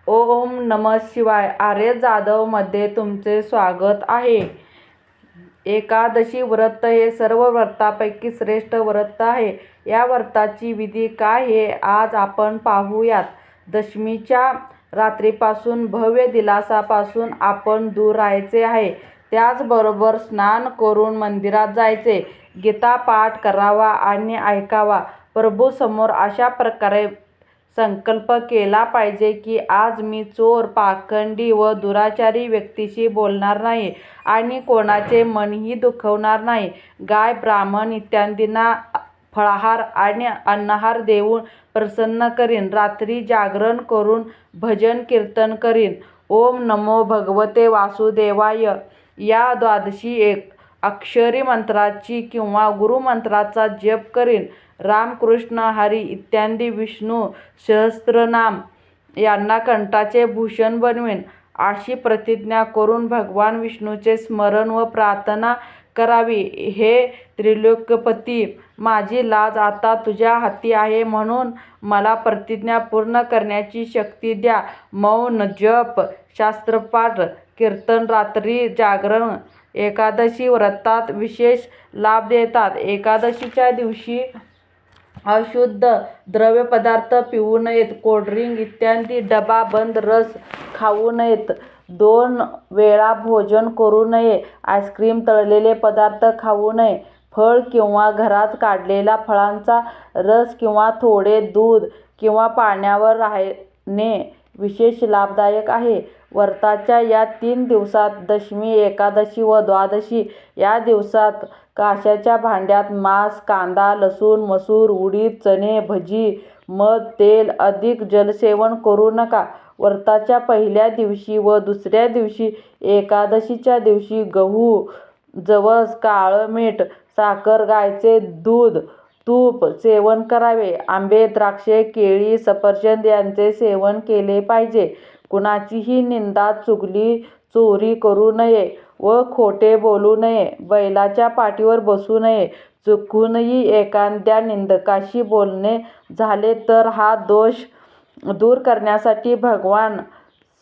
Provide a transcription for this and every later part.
ओम नमः शिवाय. आर्य जाधवमध्ये तुमचे स्वागत आहे. एकादशी व्रत हे सर्व व्रतापैकी श्रेष्ठ व्रत आहे. या व्रताची विधी काय हे आज आपण पाहूयात. दशमीच्या रात्रीपासून भव्य दिलासापासून आपण दूर राहायचे आहे. त्याचबरोबर स्नान करून मंदिरात जायचे, गीता पाठ करावा आणि ऐकावा. प्रभूसमोर अशा प्रकारे संकल्प केला पाहिजे की आज मी चोर, पाखंडी व दुराचारी व्यक्तीशी बोलणार नाही आणि कोणाचे मनही दुखवणार नाही. गाय, ब्राह्मण इत्यादींना फळाहार आणि अन्नहार देऊन प्रसन्न करीन. रात्री जागरण करून भजन कीर्तन करीन. ओम नमो भगवते वासुदेवाय या द्वादशी अक्षरी मंत्राची किंवा गुरुमंत्राचा जप करीन. राम, कृष्ण, हरी इत्यादी विष्णू सहस्त्रनाम यांना कंठाचे भूषण बनवीन. अशी प्रतिज्ञा करून भगवान विष्णूचे स्मरण व प्रार्थना करावी. हे त्रिलोक्यपती, माझी लाज आता तुझ्या हाती आहे, म्हणून मला प्रतिज्ञा पूर्ण करण्याची शक्ती द्या. मौन जप, शास्त्रपाठ, कीर्तन, रात्री जागरण एकादशी व्रतात विशेष लाभ देतात. एकादशीच्या दिवशी अशुद्ध द्रव्यपदार्थ पिऊ नयेत. कोल्ड्रिंक इत्यादी डबा बंद रस खाऊ नयेत. 2 वेळा भोजन करू नये. आईस्क्रीम, तळलेले पदार्थ खाऊ नये. फळ किंवा घरात काढलेला फळांचा रस किंवा थोडे दूध किंवा पाण्यावर राहणे विशेष लाभदायक आहे. व्रताच्या या 3 दिवसात दशमी, एकादशी व द्वादशी या दिवसात काचेच्या भांड्यात मांस, कांदा, लसूण, मसूर, उडीद, चणे, भजी, मध, तेल अधिक जलसेवन करू नका. व्रताच्या पहिल्या दिवशी व दुसऱ्या दिवशी एकादशीच्या दिवशी गहू, जवस, काळं मीठ, साखर, गायीचे दूध, तूप सेवन करावे. आंबे, द्राक्षे, केळी, सफरचंद यांचे सेवन केले पाहिजे. कुणाचीही निंदा, चुगली, चोरी करू नये व खोटे बोलू नये. बैलाच्या पाठीवर बसू नये. चुकूनही एखाद्या निंदकाशी बोलणे झाले तर हा दोष दूर करण्यासाठी भगवान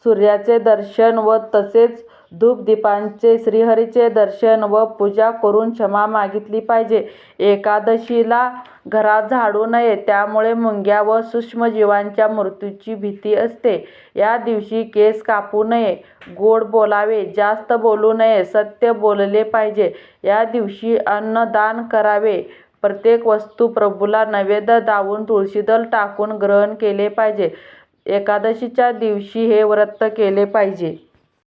सूर्याचे दर्शन व तसेच धूपदीपांचे, श्रीहरीचे दर्शन व पूजा करून क्षमा मागितली पाहिजे. एकादशीला घरात झाडू नये, त्यामुळे मुंग्या व सूक्ष्मजीवांच्या मृत्यूची भीती असते. या दिवशी केस कापू नये. गोड बोलावे, जास्त बोलू नये, सत्य बोलले पाहिजे. या दिवशी अन्नदान करावे. प्रत्येक वस्तू प्रभूला नैवेद्य दाखवून तुळशीदल टाकून ग्रहण केले पाहिजे. एकादशीच्या दिवशी हे व्रत केले पाहिजे.